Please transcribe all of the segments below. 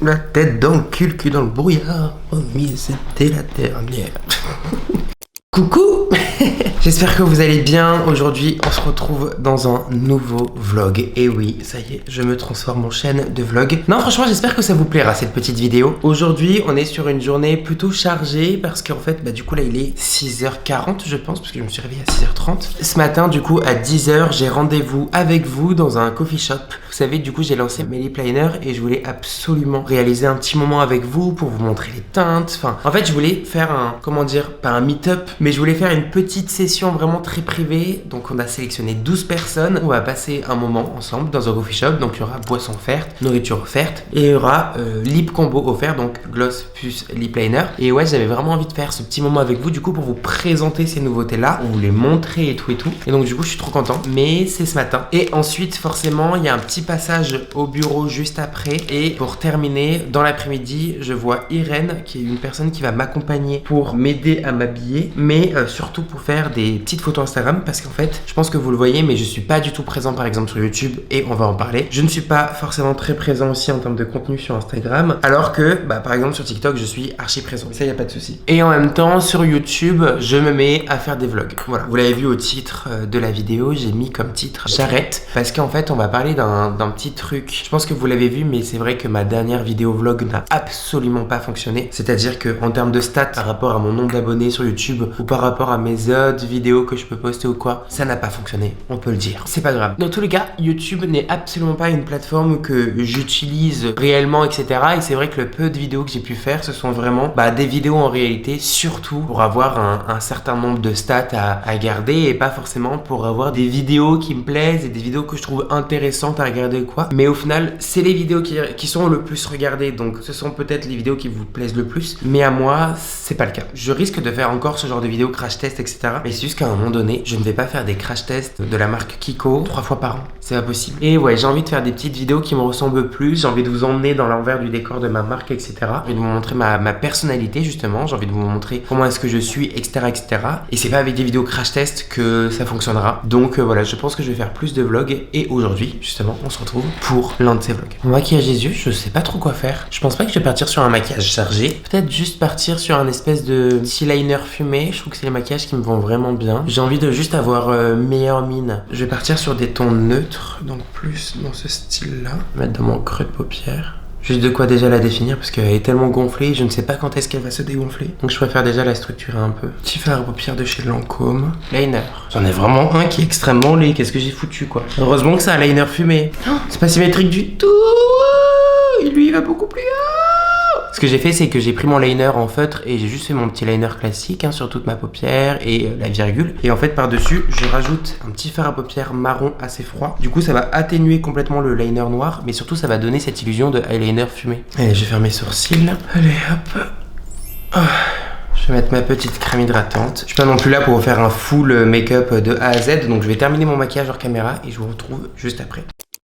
La tête dans le cul dans le brouillard. Oh, mais c'était la dernière. Coucou. J'espère que vous allez bien. Aujourd'hui, on se retrouve dans un nouveau vlog. Et oui, ça y est, je me transforme en chaîne de vlog. Non, franchement, j'espère que ça vous plaira, cette petite vidéo. Aujourd'hui, on est sur une journée plutôt chargée parce qu'en fait, du coup, là, il est 6h40, je pense, parce que je me suis réveillé à 6h30. Ce matin, du coup, à 10h, j'ai rendez-vous avec vous dans un coffee shop. Vous savez, du coup, j'ai lancé mes lip liners et je voulais absolument réaliser un petit moment avec vous pour vous montrer les teintes. Enfin, en fait, je voulais faire un, comment dire, pas un meet-up, mais je voulais faire une petite session vraiment très privée. Donc on a sélectionné 12 personnes. On va passer un moment ensemble dans un coffee shop. Donc il y aura boisson offerte, nourriture offerte et il y aura lip combo offert, donc gloss plus lip liner. Et ouais, j'avais vraiment envie de faire ce petit moment avec vous, du coup, pour vous présenter ces nouveautés là, vous les montrer et tout. Et donc du coup, je suis trop content. Mais c'est ce matin. Et ensuite, forcément, il y a un petit passage au bureau juste après. Et pour terminer, dans l'après-midi, je vois Irène, qui est une personne qui va m'accompagner pour m'aider à m'habiller, mais surtout pour faire des petites photos Instagram, parce qu'en fait, je pense que vous le voyez, mais je suis pas du tout présent par exemple sur YouTube et on va en parler. Je ne suis pas forcément très présent aussi en termes de contenu sur Instagram, alors que par exemple sur TikTok, je suis archi présent. Ça, y a pas de souci. Et en même temps, sur YouTube, je me mets à faire des vlogs. Voilà, vous l'avez vu au titre de la vidéo, j'ai mis comme titre j'arrête, parce qu'en fait, on va parler d'un petit truc. Je pense que vous l'avez vu, mais c'est vrai que ma dernière vidéo vlog n'a absolument pas fonctionné. C'est-à-dire que en termes de stats par rapport à mon nombre d'abonnés sur YouTube ou par rapport à mes autres vidéos que je peux poster ou quoi, ça n'a pas fonctionné, on peut le dire. C'est pas grave. Dans tous les cas, YouTube n'est absolument pas une plateforme que j'utilise réellement, etc. Et c'est vrai que le peu de vidéos que j'ai pu faire, ce sont vraiment des vidéos en réalité, surtout pour avoir un certain nombre de stats à garder et pas forcément pour avoir des vidéos qui me plaisent et des vidéos que je trouve intéressantes à regarder ou quoi. Mais au final, c'est les vidéos qui sont le plus regardées, donc ce sont peut-être les vidéos qui vous plaisent le plus. Mais à moi, c'est pas le cas. Je risque de faire encore ce genre de vidéos crash test, etc. Mais c'est juste qu'à un moment donné, je ne vais pas faire des crash tests de la marque Kiko 3 fois par an. C'est pas possible. Et ouais, j'ai envie de faire des petites vidéos qui me ressemblent plus. J'ai envie de vous emmener dans l'envers du décor de ma marque, etc. J'ai envie de vous montrer ma personnalité, justement. J'ai envie de vous montrer comment est-ce que je suis, etc., etc. Et c'est pas avec des vidéos crash test que ça fonctionnera. Donc voilà, je pense que je vais faire plus de vlogs. Et aujourd'hui, justement, on se retrouve pour l'un de ces vlogs. Mon maquillage des yeux, je sais pas trop quoi faire. Je pense pas que je vais partir sur un maquillage chargé. Peut-être juste partir sur un espèce de petit liner fumé. Je trouve que c'est les maquillages qui me vont vraiment bien. J'ai envie de juste avoir meilleure mine. Je vais partir sur des tons neutres, donc plus dans ce style-là. Mettre dans mon creux de paupière. Juste de quoi déjà la définir parce qu'elle est tellement gonflée, je ne sais pas quand est-ce qu'elle va se dégonfler. Donc je préfère déjà la structurer un peu. Petit fard à paupières de chez Lancôme. Liner. J'en ai vraiment un qui est extrêmement laid. Qu'est-ce que j'ai foutu quoi. Heureusement que c'est un liner fumé. Oh, c'est pas symétrique du tout. Il lui va beaucoup plus haut. Ce que j'ai fait, c'est que j'ai pris mon liner en feutre et j'ai juste fait mon petit liner classique sur toute ma paupière et la virgule. Et en fait, par-dessus, je rajoute un petit fard à paupières marron assez froid. Du coup, ça va atténuer complètement le liner noir, mais surtout, ça va donner cette illusion de eyeliner fumé. Allez, je vais faire mes sourcils. Allez, hop. Oh. Je vais mettre ma petite crème hydratante. Je suis pas non plus là pour vous faire un full make-up de A à Z, donc je vais terminer mon maquillage hors caméra et je vous retrouve juste après.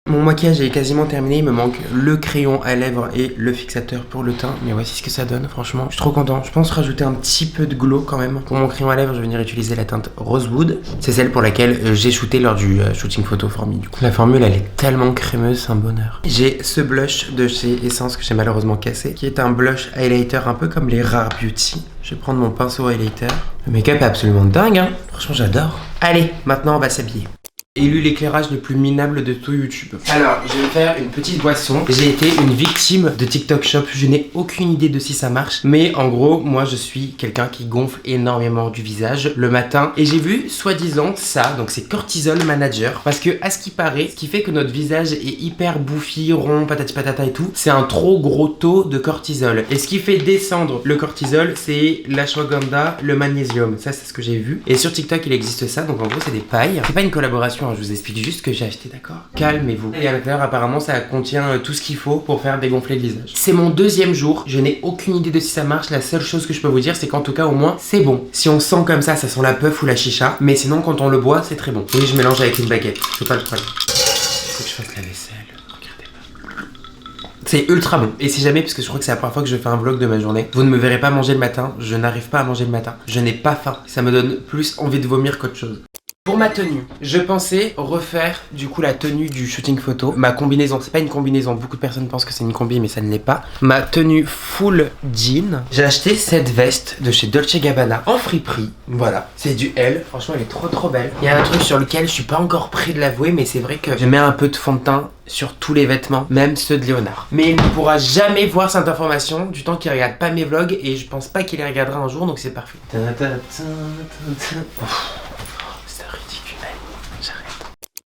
Mon maquillage est quasiment terminé, il me manque le crayon à lèvres et le fixateur pour le teint. Mais voici ce que ça donne, franchement. Je suis trop content. Je pense rajouter un petit peu de glow quand même. Pour mon crayon à lèvres, je vais venir utiliser la teinte Rosewood. C'est celle pour laquelle j'ai shooté lors du shooting photo Formi. Du coup, la formule, elle est tellement crémeuse, c'est un bonheur. J'ai ce blush de chez Essence que j'ai malheureusement cassé, qui est un blush highlighter un peu comme les Rare Beauty. Je vais prendre mon pinceau highlighter. Le make-up est absolument dingue, hein. Franchement, j'adore. Allez, maintenant, on va s'habiller. Élu l'éclairage le plus minable de tout YouTube. Alors, je vais faire une petite boisson. J'ai été une victime de TikTok Shop. Je n'ai aucune idée de si ça marche. Mais en gros, moi, je suis quelqu'un qui gonfle énormément du visage le matin. Et j'ai vu, soi-disant, ça. Donc, c'est Cortisol Manager. Parce que, à ce qui paraît, ce qui fait que notre visage est hyper bouffi, rond, patati patata et tout, c'est un trop gros taux de cortisol. Et ce qui fait descendre le cortisol, c'est l'ashwagandha, le magnésium. Ça, c'est ce que j'ai vu. Et sur TikTok, il existe ça. Donc, en gros, c'est des pailles. C'est pas une collaboration. Je vous explique juste ce que j'ai acheté, d'accord? Calmez-vous. Et à l'intérieur, apparemment, ça contient tout ce qu'il faut pour faire dégonfler le visage. C'est mon deuxième jour. Je n'ai aucune idée de si ça marche. La seule chose que je peux vous dire, c'est qu'en tout cas, au moins, c'est bon. Si on sent comme ça sent la puff ou la chicha. Mais sinon, quand on le boit, c'est très bon. Oui, je mélange avec une baguette. C'est pas le problème. Il faut que je fasse la vaisselle. Regardez pas. C'est ultra bon. Et si jamais, parce que je crois que c'est la première fois que je fais un vlog de ma journée, vous ne me verrez pas manger le matin. Je n'arrive pas à manger le matin. Je n'ai pas faim. Ça me donne plus envie de vomir qu'autre chose. Pour ma tenue, je pensais refaire du coup la tenue du shooting photo. Ma combinaison, c'est pas une combinaison, beaucoup de personnes pensent que c'est une combi mais ça ne l'est pas. Ma tenue full jean. J'ai acheté cette veste de chez Dolce & Gabbana en friperie. Voilà, c'est du L, franchement elle est trop belle. Il y a un truc sur lequel je suis pas encore prêt de l'avouer, mais c'est vrai que je mets un peu de fond de teint sur tous les vêtements, même ceux de Léonard. Mais il ne pourra jamais voir cette information du temps qu'il regarde pas mes vlogs et je pense pas qu'il les regardera un jour, donc c'est parfait.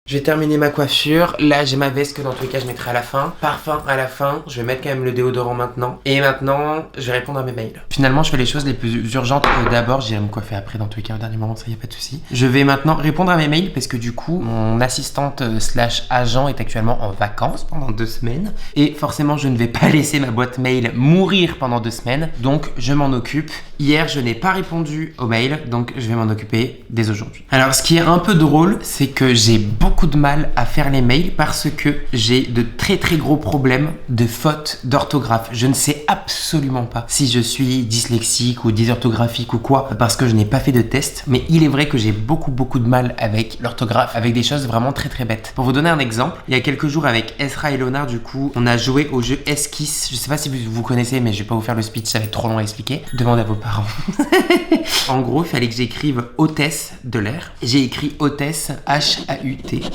Je vais terminer ma coiffure. Là, j'ai ma veste que dans tous les cas, je mettrai à la fin. Parfum à la fin. Je vais mettre quand même le déodorant maintenant. Et maintenant, je vais répondre à mes mails. Finalement, je fais les choses les plus urgentes d'abord. J'irai me coiffer après dans tous les cas au dernier moment, ça y a pas de souci. Je vais maintenant répondre à mes mails parce que du coup, mon assistante slash agent est actuellement en vacances pendant 2 semaines. Et forcément, je ne vais pas laisser ma boîte mail mourir pendant 2 semaines. Donc, je m'en occupe. Hier, je n'ai pas répondu aux mails. Donc, je vais m'en occuper dès aujourd'hui. Alors, ce qui est un peu drôle, c'est que j'ai beaucoup de mal à faire les mails parce que j'ai de très gros problèmes de fautes d'orthographe. Je ne sais absolument pas si je suis dyslexique ou dysorthographique ou quoi parce que je n'ai pas fait de test, mais il est vrai que j'ai beaucoup de mal avec l'orthographe, avec des choses vraiment très bêtes. Pour vous donner un exemple, il y a quelques jours avec Esra et Léonard, du coup, on a joué au jeu Esquisse. Je sais pas si vous connaissez, mais je vais pas vous faire le speech, ça va être trop long à expliquer. Demandez à vos parents. En gros, il fallait que j'écrive hôtesse de l'air. J'ai écrit hôtesse H-A-U-T-E-2-S-E.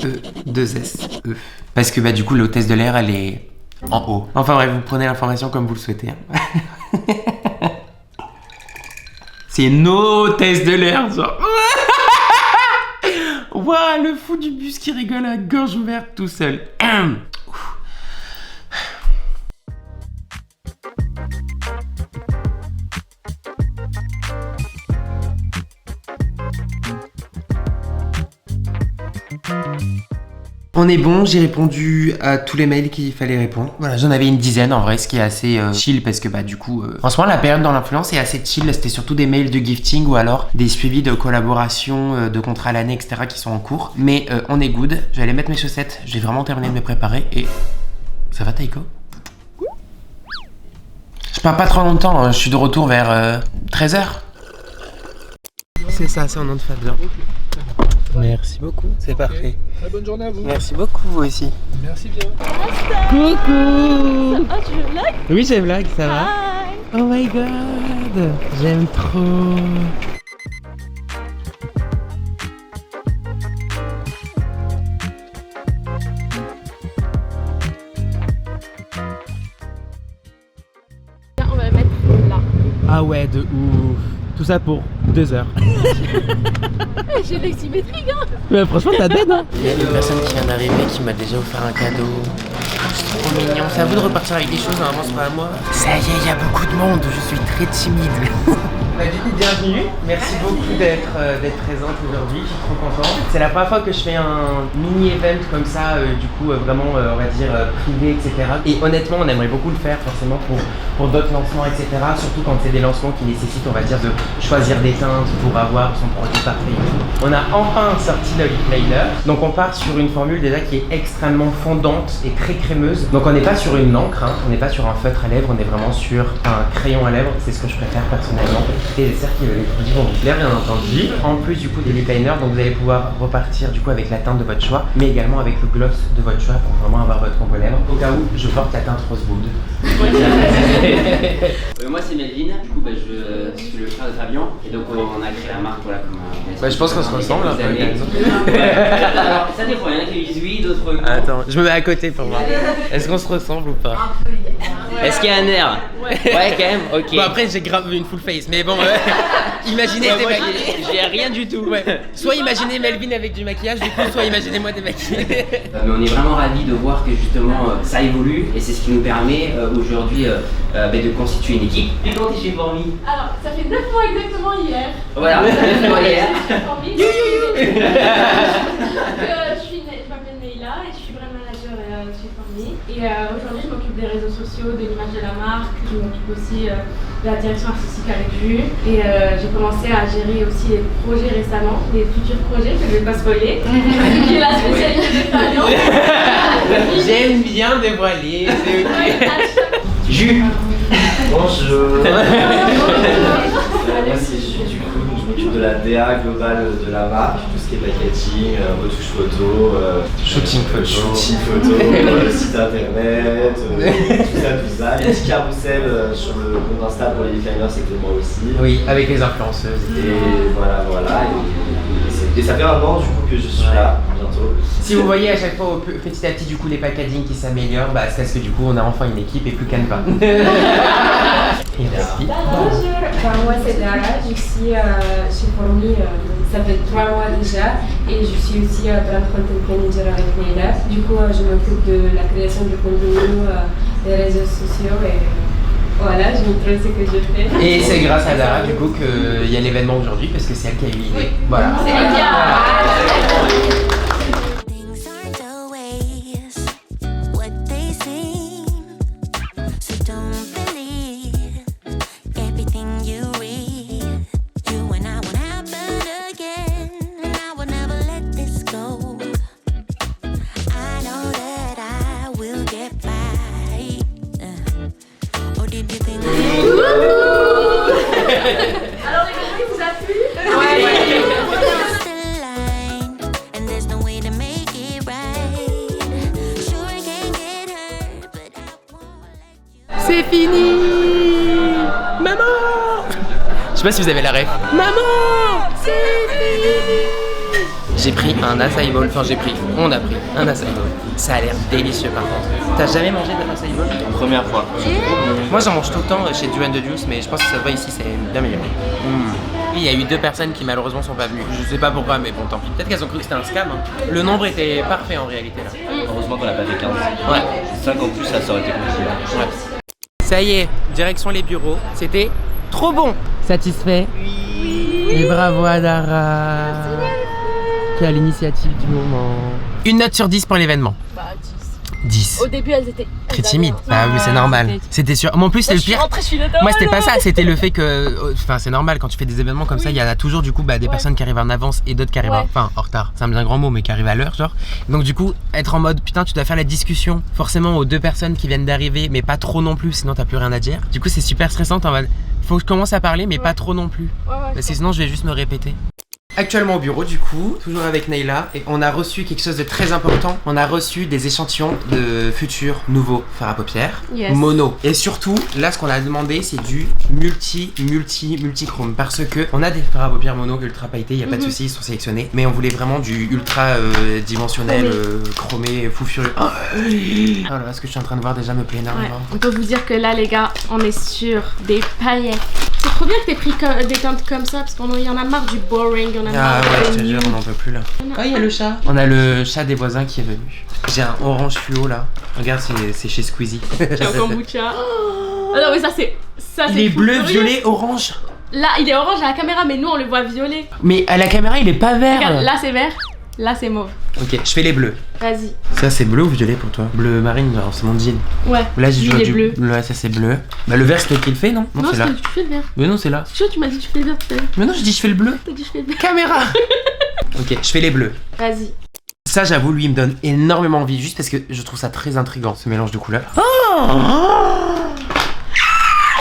Parce que bah du coup l'hôtesse de l'air elle est en haut. Enfin bref, vous prenez l'information comme vous le souhaitez. C'est une hôtesse de l'air ça. Waouh, le fou du bus qui rigole à gorge ouverte tout seul. On est bon, j'ai répondu à tous les mails qu'il fallait répondre. Voilà, j'en avais une dizaine en vrai, ce qui est assez chill parce que bah du coup, franchement la période dans l'influence est assez chill. C'était surtout des mails de gifting ou alors des suivis de collaboration, de contrats à l'année, etc. qui sont en cours. Mais on est good, je vais aller mettre mes chaussettes, j'ai vraiment terminé de me préparer et... Ça va Taïko? Je pars pas trop longtemps, hein. Je suis de retour vers 13h. C'est ça, c'est un nom de Fabien. Merci beaucoup, c'est parfait. Très bonne journée à vous. Merci beaucoup, vous aussi. Merci bien. Coucou. Ah, tu veux vlog? Oui, j'ai vlog, ça va? Hi. Oh my god, j'aime trop. On va le mettre là. Ah ouais, de ouf. Tout ça pour 2 heures. J'ai des symétries, hein. Mais franchement, t'as dead, hein. Il y a une personne qui vient d'arriver qui m'a déjà offert un cadeau. C'est trop mignon. C'est à vous de repartir avec des choses, normalement c'est pas à moi. Ça y est, il y a beaucoup de monde. Je suis très timide. Bah, du coup, bienvenue. Merci beaucoup d'être présente aujourd'hui. Je suis trop content. C'est la première fois que je fais un mini-event comme ça, du coup, vraiment, on va dire, privé, etc. Et honnêtement, on aimerait beaucoup le faire, forcément, pour d'autres lancements, etc. Surtout quand c'est des lancements qui nécessitent, on va dire, de choisir des teintes pour avoir son produit parfait et tout. On a enfin sorti le lip liner. Donc, on part sur une formule déjà qui est extrêmement fondante et très crémeuse. Donc, on n'est pas sur une encre, hein. On n'est pas sur un feutre à lèvres, on est vraiment sur un crayon à lèvres. C'est ce que je préfère personnellement. Et j'espère que les produits vont vous plaire bien entendu. En plus du coup des lip liners, donc vous allez pouvoir repartir du coup avec la teinte de votre choix, mais également avec le gloss de votre choix pour vraiment avoir votre combo lèvres. Au cas où je porte la teinte Rosewood. Moi c'est Melvin, du coup je suis le frère de Fabien et donc on a créé la marque voilà comme Je pense qu'on se ressemble un peu. Alors ça dépend, il y en a qui disent oui, d'autres non. Attends, je me mets à côté pour voir. Est-ce qu'on se ressemble ou pas? Est-ce qu'il y a un air? Ouais quand même, ok. Bon après j'ai grave une full face, mais bon, imaginez Ouais, des moi, maquillages. j'ai rien du tout. Ouais. Soit imaginez Melvin avec du maquillage, du coup, soit imaginez moi démaquillé. Mais on est vraiment ravis de voir que justement ça évolue et c'est ce qui nous permet aujourd'hui de constituer une équipe. Et comment t'es chez Formi? Alors, ça fait 9 mois exactement hier. Voilà, hier. Je m'appelle Neila et je suis brand manager chez Formi. Et aujourd'hui, je m'occupe des réseaux sociaux, de l'image de la marque. Je m'occupe aussi de la direction artistique avec Jus. Et j'ai commencé à gérer aussi les projets récemment, des futurs projets que je ne vais pas spoiler. Qui est la spécialité de Fabien. J'aime bien dévoiler, c'est ok. Jus. Bonjour. Moi c'est Jules, du coup, je m'occupe de la DA globale de la marque, tout ce qui est packaging, retouche photo, Shooting photo. Le site internet, tout ça. Les petits carousels sur le compte Insta pour les designers, c'est que moi aussi. Oui, avec les influenceuses. Et voilà. Et ça fait un an du coup que je suis là, bientôt. Si vous voyez à chaque fois petit à petit du coup les packaging qui s'améliorent, bah c'est parce que du coup on a enfin une équipe et plus Canva. Merci. Bonjour, moi c'est Dara, je suis chez Formi, ça fait 3 mois déjà et je suis aussi brand content manager avec Neila. Du coup je m'occupe de la création de contenu des réseaux sociaux et voilà, je montre ce que je fais. Et c'est grâce à Dara du coup qu'il y a l'événement aujourd'hui parce que c'est elle qui a eu l'idée. Voilà. C'est bien. Things aren't always what they seem, so don't believe everything you read. You and I won't happen again, and I will never let this go. I know that I will get by. Or did you think Alors les gars, il vous a plu? cross the line, and there's no way to make it right? Sure it can get hurt, but I won't let you. C'est fini. Maman. Je sais pas si vous avez la ref. Maman, c'est fini. J'ai pris un acai bowl, on a pris un acai bowl. Ça a l'air délicieux par contre. T'as jamais mangé d'un acai bowl? Première fois. Moi j'en mange tout le temps chez Duane de Juice, mais je pense que ça se voit ici, c'est bien meilleur. Il y a eu 2 personnes qui malheureusement sont pas venues. Je sais pas pourquoi, mais bon tant pis. Peut-être qu'elles ont cru que c'était un scam. Hein. Le nombre était parfait en réalité là. Heureusement qu'on n'a pas fait 15. Ouais. 5 en plus, ça aurait été compliqué. Ouais. Ça y est, direction les bureaux. C'était trop bon. Satisfait? Oui. Et bravo à Dara qui a l'initiative du moment. Une note sur 10 pour l'événement. Bah 10. Au début elles étaient Très timide. Ah oui, c'est normal. C'était sûr. Mais en plus, c'est le pire. Je suis Moi, c'était pas ça. C'était le fait que. Enfin, c'est normal quand tu fais des événements comme ça. Il y en a toujours du coup des personnes qui arrivent en avance et d'autres qui arrivent enfin en retard. C'est un bien grand mot, mais qui arrivent à l'heure, genre. Donc, du coup, être en mode putain, tu dois faire la discussion forcément aux 2 personnes qui viennent d'arriver, mais pas trop non plus, sinon t'as plus rien à dire. Du coup, c'est super stressant. En mode, faut que je commence à parler, mais pas trop non plus. Parce que sinon, je vais juste me répéter. Actuellement au bureau du coup, toujours avec Neila, et on a reçu quelque chose de très important. On a reçu des échantillons de futurs nouveaux fards à paupières mono. Et surtout, là ce qu'on a demandé c'est du multichrome parce que on a des fards à paupières mono ultra pailletés, il y a pas de souci, ils sont sélectionnés, mais on voulait vraiment du ultra dimensionnel, chromé, fou furieux. Oh là là, ce que je suis en train de voir déjà me plaît énormément. On peut vous dire que là les gars, on est sur des paillettes. C'est trop bien que t'aies pris des teintes comme ça parce qu'il y en a marre du boring. Ah ouais, je te jure, on n'en peut plus là. Ah, il y a le chat. On a le chat des voisins qui est venu. J'ai un orange fluo là. Regarde, c'est chez Squeezie. J'ai un kombucha. Ah non, mais ça c'est. Il est bleu, violet, orange. Là, il est orange à la caméra, mais nous on le voit violet. Mais à la caméra, il est pas vert. Regarde, là c'est vert, là c'est mauve. Ok, je fais les bleus. Vas-y. Ça c'est bleu ou violet pour toi? Bleu marine, genre c'est mon jean. Ouais. Là j'ai joué du bleu. Ouais, ça c'est bleu. Bah le vert c'est toi qui le fais, non? Non, c'est là. tu fais le vert. Mais non, c'est là. Je tu m'as dit tu fais le vert tout à l'heure. Mais non, je dis je fais le bleu. T'as dit je fais le vert. Caméra. Ok, je fais les bleus. Vas-y. Ça j'avoue, lui il me donne énormément envie juste parce que je trouve ça très intriguant ce mélange de couleurs. Oh,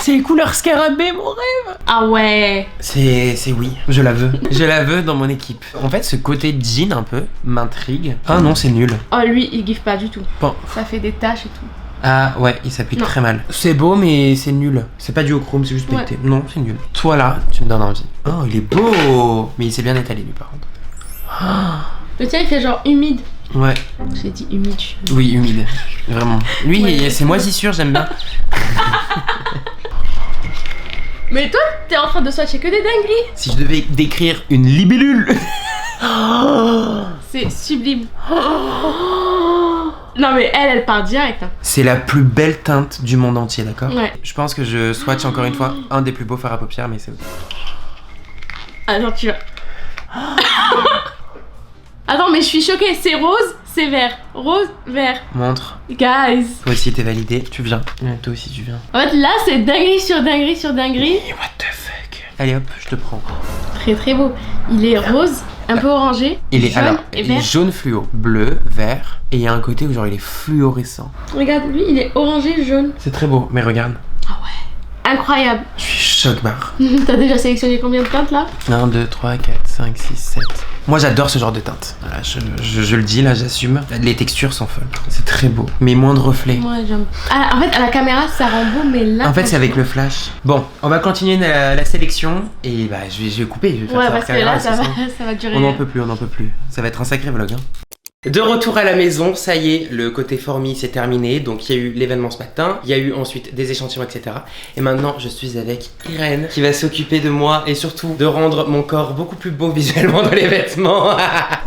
c'est les couleurs scarabée, mon rêve. Ah ouais. C'est oui, je la veux. Je la veux dans mon équipe. En fait, ce côté jean un peu m'intrigue. Ah non, c'est nul. Oh lui, il giffe pas du tout. Bon. Ça fait des taches et tout. Ah ouais, il s'applique très mal. C'est beau, mais c'est nul. C'est pas du au chrome, c'est juste pailleté. Non, c'est nul. Toi là, tu me donnes envie. Oh, il est beau. Mais il s'est bien étalé lui par contre. Oh. Le tien il fait genre humide. Ouais. J'ai dit humide. Oui, humide. Vraiment. Lui, c'est moisissure, j'aime bien. Mais toi, t'es en train de swatcher que des dingueries. Si je devais décrire une libellule. C'est sublime. Non mais elle part direct. Hein. C'est la plus belle teinte du monde entier, d'accord? Ouais. Je pense que je swatch encore une fois un des plus beaux fards à paupières, mais c'est... Attends, tu vas... Attends, mais je suis choquée. C'est rose, c'est vert. Rose, vert. Montre. Guys. Toi aussi t'es validé, tu viens. Ouais, toi aussi tu viens. En fait là c'est dinguerie sur dinguerie sur dinguerie. Et what the fuck. Allez hop, je te prends. Très très beau. Il est rose, un peu orangé, il est jaune alors, et il est vert. jaune fluo, bleu, vert, et il y a un côté où genre il est fluorescent. Regarde, lui il est orangé, jaune. C'est très beau, mais regarde. Ah ouais. Incroyable. Je suis choc barre. T'as déjà sélectionné combien de teintes là? 1, 2, 3, 4, 5, 6, 7. Moi j'adore ce genre de teinte. Voilà, je le dis là, j'assume. Les textures sont folles. C'est très beau. Mais moins de reflets. Moi j'aime. Ah, en fait, à la caméra ça rend beau, mais là. En fait, c'est avec le flash. Bon, on va continuer la sélection et bah je vais couper. Je vais faire Ouais, ça parce que là ça va durer. On n'en peut plus, on n'en peut plus. Ça va être un sacré vlog. Hein. De retour à la maison, ça y est, le côté fourmi c'est terminé. Donc il y a eu l'événement ce matin, il y a eu ensuite des échantillons, etc. Et maintenant je suis avec Irène qui va s'occuper de moi et surtout de rendre mon corps beaucoup plus beau visuellement dans les vêtements.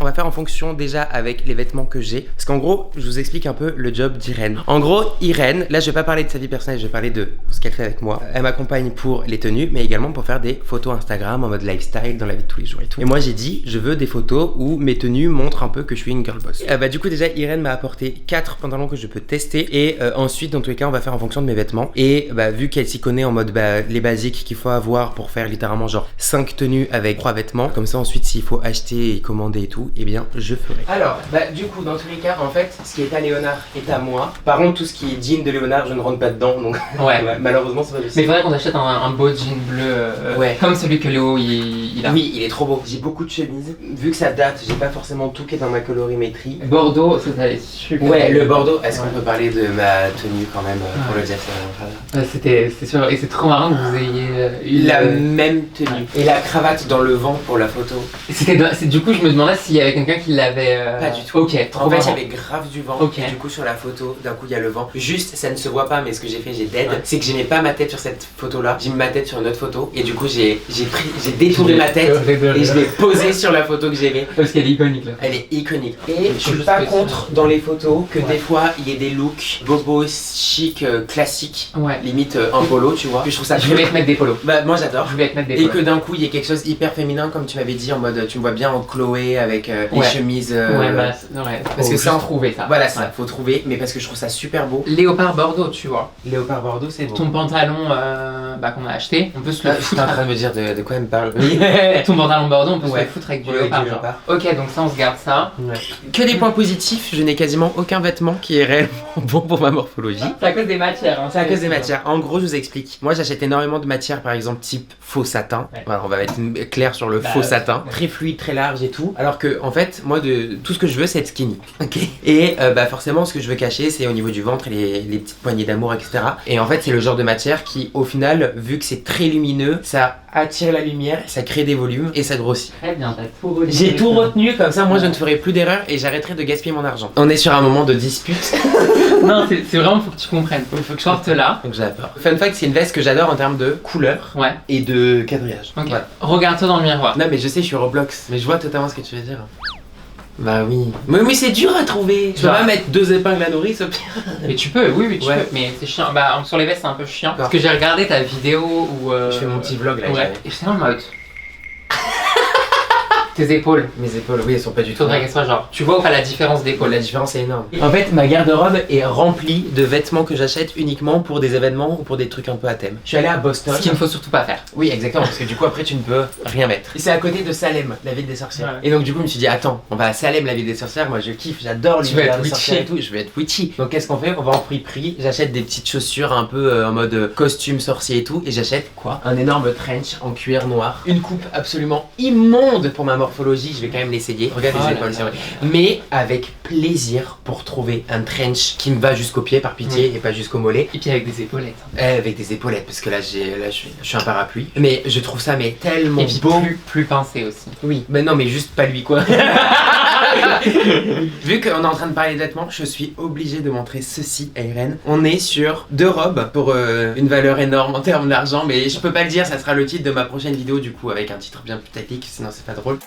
On va faire en fonction déjà avec les vêtements que j'ai. Parce qu'en gros, je vous explique un peu le job d'Irène. En gros, Irène, là je vais pas parler de sa vie personnelle, je vais parler de ce qu'elle fait avec moi. Elle m'accompagne pour les tenues, mais également pour faire des photos Instagram en mode lifestyle dans la vie de tous les jours et tout. Et moi j'ai dit, je veux des photos où mes tenues montrent un peu que je suis une girl boss. Bah du coup déjà Irène m'a apporté 4 pantalons que je peux tester et ensuite dans tous les cas on va faire en fonction de mes vêtements et bah vu qu'elle s'y connaît en mode bah, les basiques qu'il faut avoir pour faire littéralement genre 5 tenues avec 3 vêtements, comme ça ensuite s'il faut acheter et commander et tout, et bien je ferai. Alors bah du coup dans tous les cas en fait ce qui est à Léonard est à moi. Par contre tout ce qui est jean de Léonard je ne rentre pas dedans donc ouais. Malheureusement c'est pas possible. Mais il faudrait qu'on achète un beau jean bleu ouais. Comme celui que Léo il a. Oui il est trop beau. J'ai beaucoup de chemises. Vu que ça date j'ai pas forcément tout qui est dans ma colorimétrie. Bordeaux, ça allait super. Ouais, le Bordeaux, est-ce qu'on peut parler de ma tenue quand même pour le dire c'est sûr, et c'est trop marrant que vous ayez eu la même tenue. Ouais. Et la cravate dans le vent pour la photo. Du coup, je me demandais s'il y avait quelqu'un qui l'avait. Pas du tout. Ok, trop en fait, marrant. il y avait grave du vent. Ok. Et du coup, sur la photo, d'un coup, il y a le vent. Juste, ça ne se voit pas, mais ce que j'ai fait, j'ai dead. Ouais. C'est que j'aimais pas ma tête sur cette photo-là. J'ai mis ma tête sur une autre photo. Et du coup, j'ai détourné ma tête et je l'ai posée sur la photo que j'aimais. Parce qu'elle est iconique là. Elle est iconique. Et je suis pas contre dans les photos que des fois il y ait des looks bobos, chic, classiques, limite un polo, tu vois. Puis je trouve ça. Je voulais te mettre des polos. Bah moi j'adore. Je voulais te mettre des polos. Et que d'un coup il y ait quelque chose hyper féminin comme tu m'avais dit en mode tu me vois bien en Chloé avec les chemises. Parce que ça, trouver ça. Voilà ça, faut trouver. Mais parce que je trouve ça super beau. Léopard Bordeaux, tu vois. Léopard Bordeaux c'est beau. Ton pantalon qu'on a acheté, on peut se le foutre. T'es en train de me dire de quoi elle me parle. Ton pantalon Bordeaux, on peut se le foutre avec du léopard. Ok, donc ça on se garde ça. Que des points positifs, je n'ai quasiment aucun vêtement qui est réellement bon pour ma morphologie. C'est à cause des matières. Hein, c'est à cause des matières. En gros, je vous explique. Moi, j'achète énormément de matières, par exemple, type faux satin. Ouais. Voilà, on va mettre clair sur le faux satin. Très fluide, très large et tout. Alors que, en fait, moi, tout ce que je veux, c'est être skinny. Ok. Et forcément, ce que je veux cacher, c'est au niveau du ventre et les petites poignées d'amour, etc. Et en fait, c'est le genre de matière qui, au final, vu que c'est très lumineux, ça attire la lumière, ça crée des volumes et ça grossit. Très bien, t'as tout retenu. J'ai tout retenu, comme ça, moi, je ne ferai plus d'erreur et j'arrêterai de gaspiller mon argent. On est sur un moment de dispute. Non, c'est vraiment, faut que tu comprennes. Faut que je sorte là. Donc j'adore. Fun fact, c'est une veste que j'adore en termes de couleur et de quadrillage. Ok. Ouais. Regarde-toi dans le miroir. Non, mais je sais, je suis Roblox, mais je vois totalement ce que tu veux dire. Bah oui. Mais c'est dur à trouver. Tu peux pas mettre 2 épingles à nourrice au pire. Mais tu peux, oui, tu peux. Mais c'est chiant. Bah, sur les vestes, c'est un peu chiant. Parce que j'ai regardé ta vidéo où. Je fais mon petit vlog là. Et j'étais en mode. Tes épaules. Mes épaules, oui, elles sont pas du tout. Faudrait qu'elles soient genre. Tu vois ou pas la différence d'épaules? La différence est énorme. En fait, ma garde-robe est remplie de vêtements que j'achète uniquement pour des événements ou pour des trucs un peu à thème. Je suis allé à Boston. Ce qu'il ne faut surtout pas faire. Oui, exactement, parce que du coup, après, tu ne peux rien mettre. Et c'est à côté de Salem, la ville des sorcières. Ouais. Et donc, du coup, je me suis dit, attends, on va à Salem, la ville des sorcières. Moi, je kiffe, j'adore l'univers des sorcières et tout. Je vais être witchy. Donc, qu'est-ce qu'on fait? On va en friperie. J'achète des petites chaussures un peu en mode costume sorcier et tout. Et j'achète quoi? Un énorme trench en cuir noir. Une coupe absolument immonde pour ma morphologie. Je vais quand même l'essayer. Regarde les épaules, c'est vrai. Mais avec plaisir pour trouver un trench qui me va jusqu'au pied par pitié et pas jusqu'au mollet. Et puis avec des épaulettes. Avec des épaulettes parce que là je suis un parapluie. Mais je trouve ça tellement beau. Plus pincé aussi. Oui. Mais non mais juste pas lui quoi. Vu qu'on est en train de parler de vêtements, je suis obligée de montrer ceci à Irène. On est sur 2 robes pour une valeur énorme en termes d'argent, mais je peux pas le dire, ça sera le titre de ma prochaine vidéo du coup avec un titre bien plus tactique, sinon c'est pas drôle.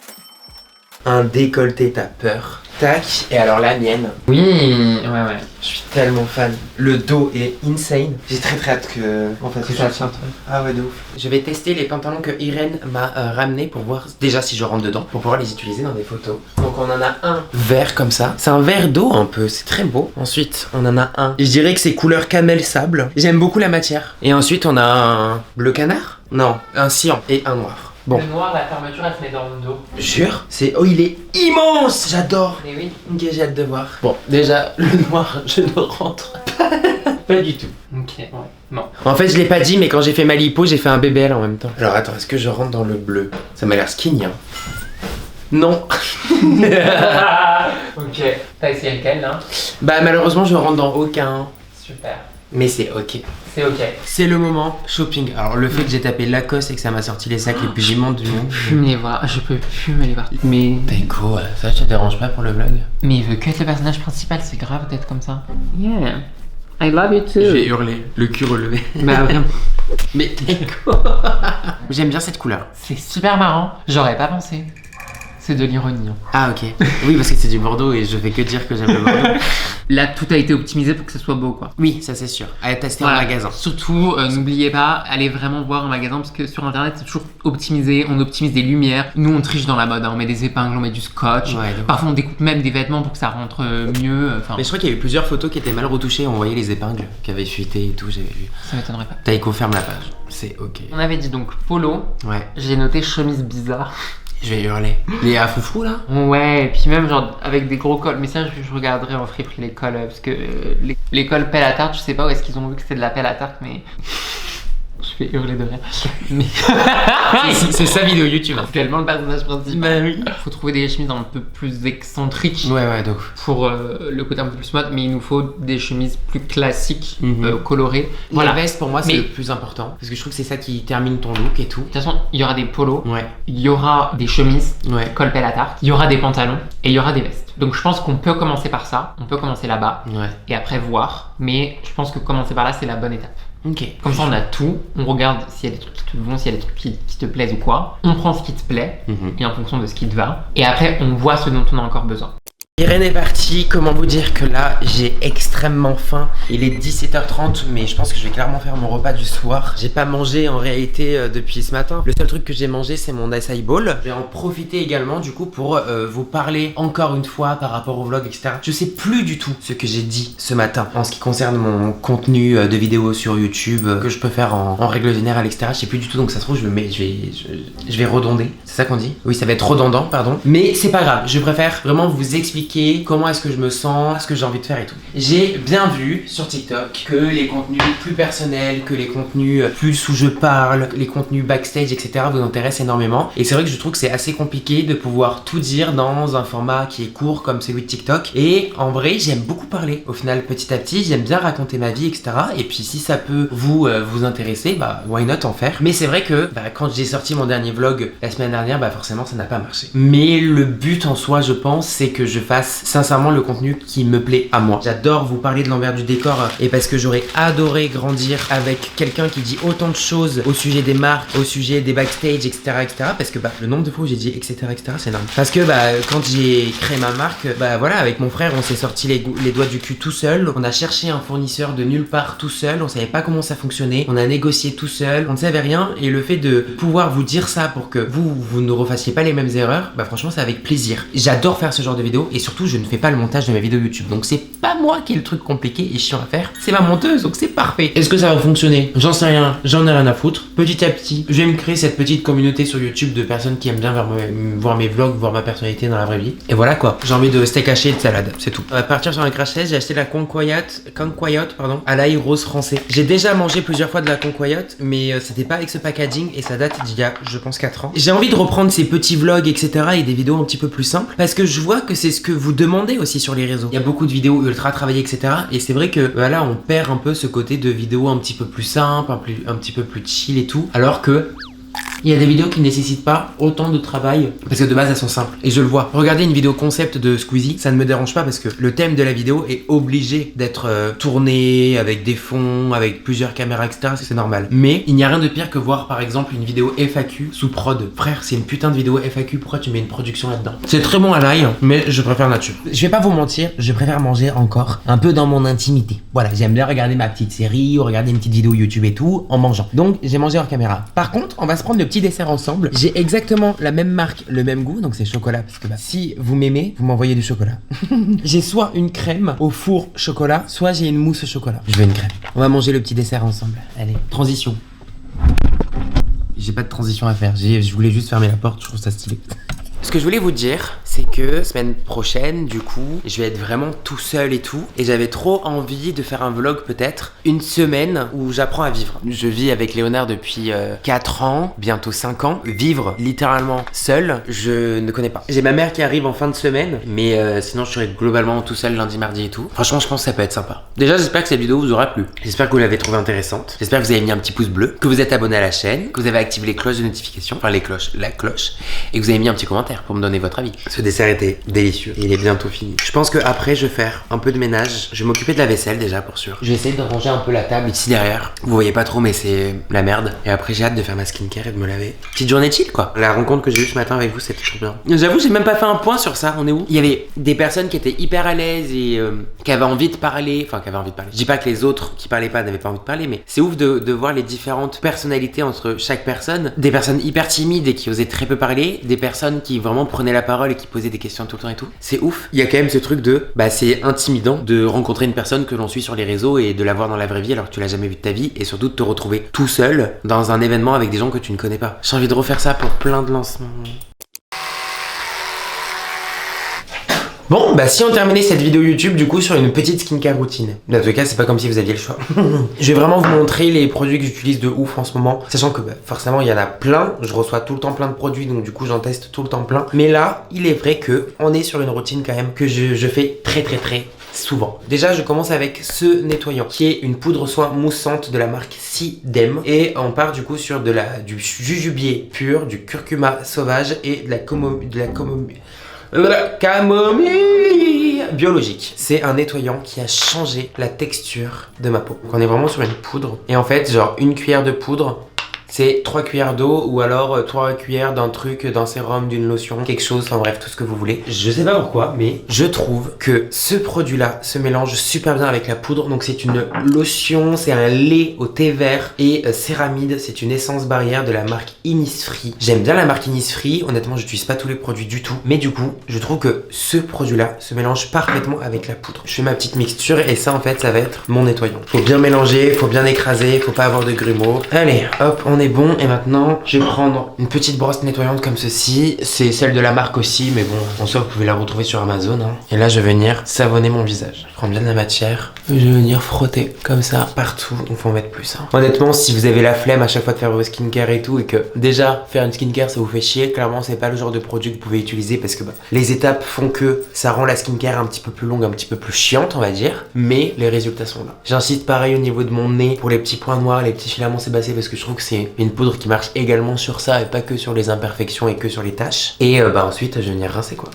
Un décolleté, t'as peur. Tac, et alors la mienne. Oui, ouais. Je suis tellement fan. Le dos est insane. J'ai très hâte que ça tient. Ah ouais, de ouf. Je vais tester les pantalons que Irène m'a ramenés pour voir déjà si je rentre dedans, pour pouvoir les utiliser dans des photos. Donc on en a un vert comme ça. C'est un vert d'eau un peu, c'est très beau. Ensuite, on en a un. Je dirais que c'est couleur camel sable. J'aime beaucoup la matière. Et ensuite, on a un bleu canard? Non, un cyan et un noir. Bon. Le noir, la fermeture, elle se met dans le dos. Jure? Oh, il est immense! J'adore! Mais oui. Ok, j'ai hâte de voir. Bon, déjà, le noir, je ne rentre pas du tout. Ok, ouais. Non. En fait, je l'ai pas dit, mais quand j'ai fait ma lipo, j'ai fait un BBL en même temps. Alors attends, est-ce que je rentre dans le bleu? Ça m'a l'air skinny, hein. Non. Ok. T'as essayé lequel là? Bah malheureusement je rentre dans aucun. Super. Mais c'est ok. C'est ok. C'est le moment shopping. Alors le fait que j'ai tapé Lacoste et que ça m'a sorti les sacs les plus immondes du monde. Je peux me les voir, je peux plus me les voir. Mais. Péco, ça te dérange pas pour le vlog? Mais il veut que être le personnage principal, c'est grave d'être comme ça. Yeah. I love you too. J'ai hurlé, le cul relevé. Bah vraiment. Mais Péco. J'aime bien cette couleur. C'est super marrant, j'aurais pas pensé. C'est de l'ironie. Hein. Ah ok. Oui parce que c'est du Bordeaux et je fais que dire que j'aime le Bordeaux. Là tout a été optimisé pour que ce soit beau quoi. Oui ça c'est sûr. À tester Voilà. en magasin. Surtout n'oubliez pas, allez vraiment voir en magasin parce que sur internet c'est toujours optimisé, on optimise des lumières. Nous on triche dans la mode, hein. On met des épingles, on met du scotch. Ouais, Parfois on découpe même des vêtements pour que ça rentre mieux. Enfin, Mais je crois qu'il y a eu plusieurs photos qui étaient mal retouchées, on voyait les épingles qui avaient fuité et tout, j'avais vu. ça m'étonnerait pas. Taïko ferme la page. C'est ok. On avait dit donc polo, Ouais. j'ai noté chemise bizarre. Je vais hurler. Les à foufou là? Ouais, et puis même genre avec des gros cols. Mais ça, je regarderai en friperie les cols. Parce que les cols pelle à tarte, je sais pas où est-ce qu'ils ont vu que c'était de la pelle à tarte, mais. Je vais hurler de rire. Mais. C'est sa vidéo YouTube. C'est tellement le personnage principal. Bah oui. Faut trouver des chemises un peu plus excentriques. Ouais, donc. Pour le côté un peu plus mode, mais il nous faut des chemises plus classiques, Mhm. colorées. La veste pour moi c'est Mais- le plus important. Parce que je trouve que c'est ça qui termine ton look et tout. De toute façon, il y aura des polos, Ouais. il y aura des chemises, Ouais. col pelle à tarte, il y aura des pantalons et il y aura des vestes. Donc je pense qu'on peut commencer par ça, on peut commencer là-bas Ouais. et après voir, mais je pense que commencer par là c'est la bonne étape. Ok. Comme ça on a tout, on regarde s'il y a des trucs qui te vont, s'il y a des trucs qui te plaisent ou quoi, on prend ce qui te plaît Mhm. et en fonction de ce qui te va, et après on voit ce dont on a encore besoin. Irène est partie, comment vous dire que là j'ai extrêmement faim. Il est 17h30 mais je pense que je vais clairement faire mon repas du soir. J'ai pas mangé en réalité depuis ce matin. Le seul truc que j'ai mangé c'est mon acai bowl. Je vais en profiter également du coup pour vous parler encore une fois par rapport au vlog etc. Je sais plus du tout ce que j'ai dit ce matin en ce qui concerne mon contenu de vidéos sur YouTube que je peux faire en règle générale etc. Je sais plus du tout donc ça se trouve je vais redonder. C'est ça qu'on dit? Oui ça va être redondant pardon. Mais c'est pas grave, je préfère vraiment vous expliquer comment est-ce que je me sens, ce que j'ai envie de faire et tout. J'ai bien vu sur TikTok que les contenus plus personnels, que les contenus plus où je parle, les contenus backstage, etc. vous intéressent énormément. Et c'est vrai que je trouve que c'est assez compliqué de pouvoir tout dire dans un format qui est court comme celui de TikTok. Et en vrai, j'aime beaucoup parler. Au final, petit à petit, j'aime bien raconter ma vie, etc. Et puis si ça peut vous intéresser, bah why not en faire. Mais c'est vrai que quand j'ai sorti mon dernier vlog la semaine dernière, bah forcément ça n'a pas marché. Mais le but en soi, je pense, c'est que je fasse sincèrement le contenu qui me plaît à moi. J'adore vous parler de l'envers du décor et parce que j'aurais adoré grandir avec quelqu'un qui dit autant de choses au sujet des marques, au sujet des backstage, etc. parce que le nombre de fois où j'ai dit etc. c'est énorme. Parce que quand j'ai créé ma marque, voilà, avec mon frère on s'est sorti les doigts du cul tout seul. On a cherché un fournisseur de nulle part tout seul, on savait pas comment ça fonctionnait, on a négocié tout seul, on ne savait rien et le fait de pouvoir vous dire ça pour que vous ne refassiez pas les mêmes erreurs, franchement c'est avec plaisir. J'adore faire ce genre de vidéos et surtout je ne fais pas le montage de mes vidéos YouTube donc c'est pas moi qui ai le truc compliqué et chiant à faire, c'est ma monteuse donc c'est parfait. Est-ce que ça va fonctionner? J'en sais rien, j'en ai rien à foutre. Petit à petit je vais me créer cette petite communauté sur YouTube de personnes qui aiment bien voir mes vlogs, voir ma personnalité dans la vraie vie et voilà quoi. J'ai envie de steak haché et de salade, c'est tout. On va partir sur un crash test. J'ai acheté la concoyote à l'ail rose français. J'ai déjà mangé plusieurs fois de la concoyote mais c'était pas avec ce packaging et ça date d'il y a je pense 4 ans. J'ai envie de reprendre ces petits vlogs etc et des vidéos un petit peu plus simples parce que je vois que c'est ce que vous demandez aussi sur les réseaux. Il y a beaucoup de vidéos ultra travaillées etc et c'est vrai que là on perd un peu ce côté de vidéos un petit peu plus simple, un petit peu plus chill et tout alors que il y a des vidéos qui ne nécessitent pas autant de travail parce que de base elles sont simples et je le vois. Regardez une vidéo concept de Squeezie, ça ne me dérange pas parce que le thème de la vidéo est obligé d'être tourné avec des fonds, avec plusieurs caméras etc, c'est normal. Mais il n'y a rien de pire que voir par exemple une vidéo FAQ sous prod. Frère c'est une putain de vidéo FAQ, pourquoi tu mets une production là-dedans? C'est très bon à l'ail mais je préfère nature. Je vais pas vous mentir, je préfère manger encore un peu dans mon intimité. Voilà, j'aime bien regarder ma petite série ou regarder une petite vidéo YouTube et tout en mangeant. Donc j'ai mangé hors caméra. Par contre on va se prendre le petit dessert ensemble. J'ai exactement la même marque, le même goût, donc c'est chocolat parce que si vous m'aimez, vous m'envoyez du chocolat. J'ai soit une crème au four chocolat, soit j'ai une mousse au chocolat. Je veux une crème. On va manger le petit dessert ensemble. Allez, transition. J'ai pas de transition à faire. Je voulais juste fermer la porte, je trouve ça stylé. Ce que je voulais vous dire, c'est que semaine prochaine, du coup, je vais être vraiment tout seul et tout. Et j'avais trop envie de faire un vlog peut-être une semaine où j'apprends à vivre. Je vis avec Léonard depuis 4 ans, bientôt 5 ans. Vivre littéralement seul, je ne connais pas. J'ai ma mère qui arrive en fin de semaine, mais sinon je serai globalement tout seul lundi, mardi et tout. Franchement, je pense que ça peut être sympa. Déjà, j'espère que cette vidéo vous aura plu. J'espère que vous l'avez trouvée intéressante. J'espère que vous avez mis un petit pouce bleu, que vous êtes abonné à la chaîne, que vous avez activé les cloches de notification, enfin les cloches, la cloche, et que vous avez mis un petit commentaire pour me donner votre avis. Ce dessert était délicieux et il est bientôt fini. Je pense que après je vais faire un peu de ménage. Je vais m'occuper de la vaisselle déjà pour sûr. Je vais essayer de ranger un peu la table ici derrière. Vous voyez pas trop mais c'est la merde. Et après j'ai hâte de faire ma skincare et de me laver. Petite journée chill quoi. La rencontre que j'ai eue ce matin avec vous c'était trop bien. J'avoue j'ai même pas fait un point sur ça. On est où? Il y avait des personnes qui étaient hyper à l'aise et qui avaient envie de parler. Enfin qui avaient envie de parler. Je dis pas que les autres qui parlaient pas n'avaient pas envie de parler, mais c'est ouf de voir les différentes personnalités entre chaque personne. Des personnes hyper timides et qui osaient très peu parler. Des personnes qui vraiment prenaient la parole et qui posaient des questions tout le temps et tout. C'est ouf. Il y a quand même ce truc de c'est intimidant de rencontrer une personne que l'on suit sur les réseaux et de la voir dans la vraie vie alors que tu l'as jamais vue de ta vie et surtout de te retrouver tout seul dans un événement avec des gens que tu ne connais pas. J'ai envie de refaire ça pour plein de lancements. Bon, si on terminait cette vidéo YouTube du coup sur une petite skincare routine. Dans tous les cas, c'est pas comme si vous aviez le choix. Je vais vraiment vous montrer les produits que j'utilise de ouf en ce moment. Sachant que forcément il y en a plein. Je reçois tout le temps plein de produits donc du coup j'en teste tout le temps plein. Mais là, il est vrai que on est sur une routine quand même que je fais très souvent. Déjà, je commence avec ce nettoyant qui est une poudre soin moussante de la marque Sidem et on part du coup sur du jujubier pur, du curcuma sauvage et de la camomille biologique. C'est un nettoyant qui a changé la texture de ma peau. Donc on est vraiment sur une poudre et en fait genre une cuillère de poudre c'est 3 cuillères d'eau ou alors 3 cuillères d'un truc, d'un sérum, d'une lotion, quelque chose, enfin bref, tout ce que vous voulez. Je sais pas pourquoi, mais je trouve que ce produit-là se mélange super bien avec la poudre. Donc c'est une lotion, c'est un lait au thé vert et céramide. C'est une essence barrière de la marque Innisfree. J'aime bien la marque Innisfree. Honnêtement, j'utilise pas tous les produits du tout. Mais du coup, je trouve que ce produit-là se mélange parfaitement avec la poudre. Je fais ma petite mixture et ça, en fait, ça va être mon nettoyant. Faut bien mélanger, faut bien écraser, faut pas avoir de grumeaux. Allez, hop, on est bon et maintenant je vais prendre une petite brosse nettoyante comme ceci. C'est celle de la marque aussi mais bon en soi vous pouvez la retrouver sur Amazon hein. Et là je vais venir savonner mon visage. Je prends bien de la matière. Je vais venir frotter comme ça partout. Donc faut en mettre plus hein. Honnêtement si vous avez la flemme à chaque fois de faire vos skincare et tout et que déjà faire une skincare ça vous fait chier, clairement c'est pas le genre de produit que vous pouvez utiliser parce que les étapes font que ça rend la skincare un petit peu plus longue, un petit peu plus chiante on va dire, mais les résultats sont là. J'insiste pareil au niveau de mon nez pour les petits points noirs, les petits filaments sébacés parce que je trouve que c'est une poudre qui marche également sur ça et pas que sur les imperfections et que sur les taches. Et ensuite je vais venir rincer quoi.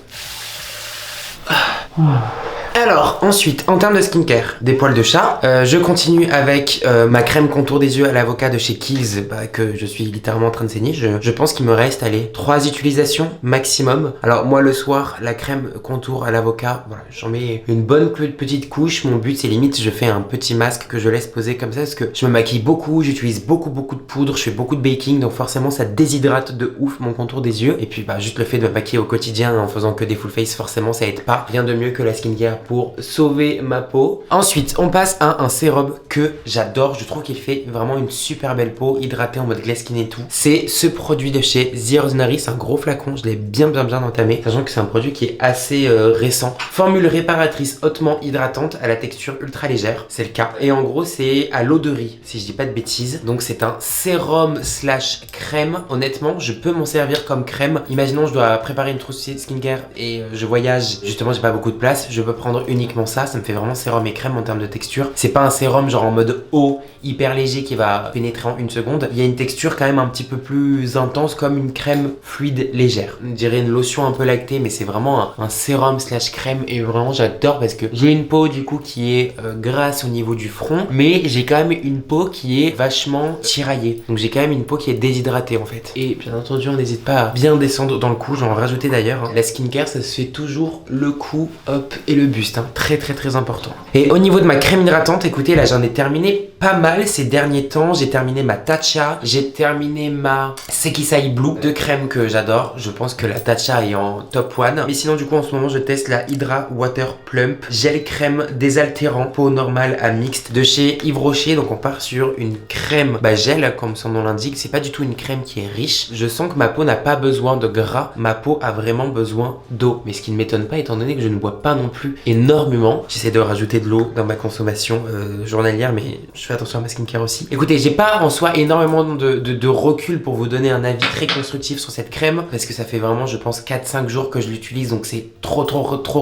Alors ensuite en termes de skincare, des poils de chat, je continue avec ma crème contour des yeux à l'avocat de chez Kiehl's que je suis littéralement en train de saigner. Je pense qu'il me reste 3 utilisations maximum. Alors moi le soir la crème contour à l'avocat, voilà, j'en mets une bonne petite couche. Mon but c'est limite je fais un petit masque que je laisse poser comme ça parce que je me maquille beaucoup, j'utilise beaucoup de poudre, je fais beaucoup de baking donc forcément ça déshydrate de ouf mon contour des yeux. Et puis juste le fait de me maquiller au quotidien en faisant que des full face forcément ça aide pas. Rien de mieux que la skincare pour sauver ma peau. Ensuite on passe à un sérum que j'adore, je trouve qu'il fait vraiment une super belle peau hydratée en mode glass skin et tout. C'est ce produit de chez The Ordinary, c'est un gros flacon, je l'ai bien entamé, sachant que c'est un produit qui est assez récent. Formule réparatrice hautement hydratante à la texture ultra légère, c'est le cas. Et en gros c'est à l'eau de riz si je dis pas de bêtises. Donc c'est un sérum slash crème. Honnêtement je peux m'en servir comme crème. Imaginons je dois préparer une trousse de skincare et je voyage, justement j'ai pas beaucoup de place, je peux prendre uniquement ça me fait vraiment sérum et crème en termes de texture. C'est pas un sérum genre en mode eau hyper léger qui va pénétrer en 1 seconde. Il y a une texture quand même un petit peu plus intense comme une crème fluide légère. On dirait une lotion un peu lactée mais c'est vraiment un sérum slash crème et vraiment j'adore parce que j'ai une peau du coup qui est grasse au niveau du front mais j'ai quand même une peau qui est vachement tiraillée. Donc j'ai quand même une peau qui est déshydratée en fait. Et bien entendu on n'hésite pas à bien descendre dans le cou, j'en rajoutais d'ailleurs. La skincare ça se fait toujours le cou, hop et le buste. robuste, hein. Très important. Et au niveau de ma crème hydratante, écoutez, là j'en ai terminé pas mal ces derniers temps. J'ai terminé ma Tatcha, j'ai terminé ma Sekisai Blue, deux crèmes que j'adore. Je pense que la Tatcha est en top 1. Mais sinon du coup en ce moment je teste la Hydra Water Plump gel crème désaltérant peau normale à mixte de chez Yves Rocher. Donc on part sur une crème gel comme son nom l'indique. C'est pas du tout une crème qui est riche. Je sens que ma peau n'a pas besoin de gras, ma peau a vraiment besoin d'eau. Mais ce qui ne m'étonne pas étant donné que je ne bois pas non plus énormément. J'essaie de rajouter de l'eau dans ma consommation journalière, mais je fais attention à ma skincare aussi. Écoutez, j'ai pas en soi énormément de recul pour vous donner un avis très constructif sur cette crème parce que ça fait vraiment je pense 4-5 jours que je l'utilise, donc c'est trop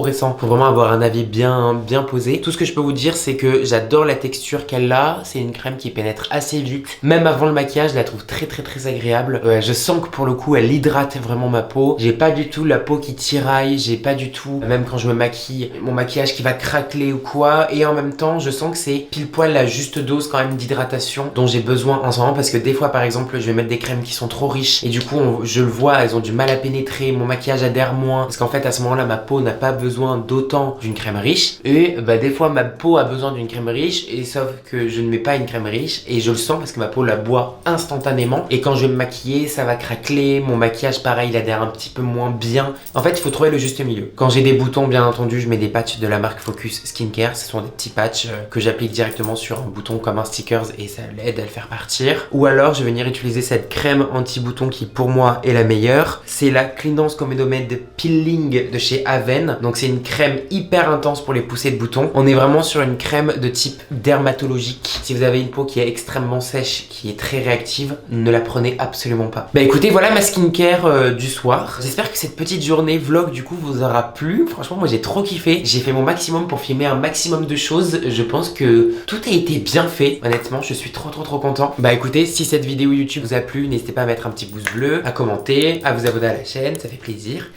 récent pour vraiment avoir un avis bien posé. Tout ce que je peux vous dire c'est que j'adore la texture qu'elle a. C'est une crème qui pénètre assez vite, même avant le maquillage. Je la trouve très agréable. Je sens que pour le coup elle hydrate vraiment ma peau. J'ai pas du tout la peau qui tiraille, j'ai pas du tout, même quand je me maquille, mon maquillage qui va craqueler ou quoi. Et en même temps je sens que c'est pile poil la juste dose quand même d'hydratation dont j'ai besoin en ce moment, parce que des fois par exemple je vais mettre des crèmes qui sont trop riches et du coup je le vois, elles ont du mal à pénétrer, mon maquillage adhère moins parce qu'en fait à ce moment là ma peau n'a pas besoin d'autant d'une crème riche. Et des fois ma peau a besoin d'une crème riche, et sauf que je ne mets pas une crème riche et je le sens parce que ma peau la boit instantanément, et quand je vais me maquiller ça va craqueler, mon maquillage pareil il adhère un petit peu moins bien. En fait il faut trouver le juste milieu. Quand j'ai des boutons bien entendu je mets des patchs de la marque Focus Skincare. Ce sont des petits patchs que j'applique directement sur un bouton comme un stickers et ça l'aide à le faire partir. Ou alors je vais venir utiliser cette crème anti-bouton qui pour moi est la meilleure. C'est la Cleanse Comedomed Peeling de chez Aven. Donc c'est une crème hyper intense pour les poussées de boutons. On est vraiment sur une crème de type dermatologique. Si vous avez une peau qui est extrêmement sèche, qui est très réactive, ne la prenez absolument pas. Écoutez, voilà ma skincare du soir. J'espère que cette petite journée vlog du coup vous aura plu. Franchement moi j'ai trop kiffé. J'ai fait mon maximum pour filmer un maximum de choses. Je pense que tout a été bien fait. Honnêtement je suis trop content. Écoutez, si cette vidéo YouTube vous a plu, n'hésitez pas à mettre un petit pouce bleu, à commenter, à vous abonner à la chaîne, ça fait plaisir.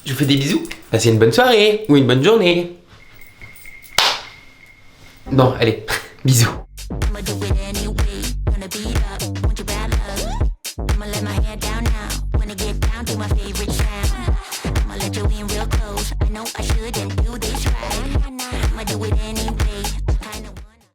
Je vous fais des bisous. Passez une bonne soirée ou une bonne journée. Non, allez, bisous. I'ma do it anyway.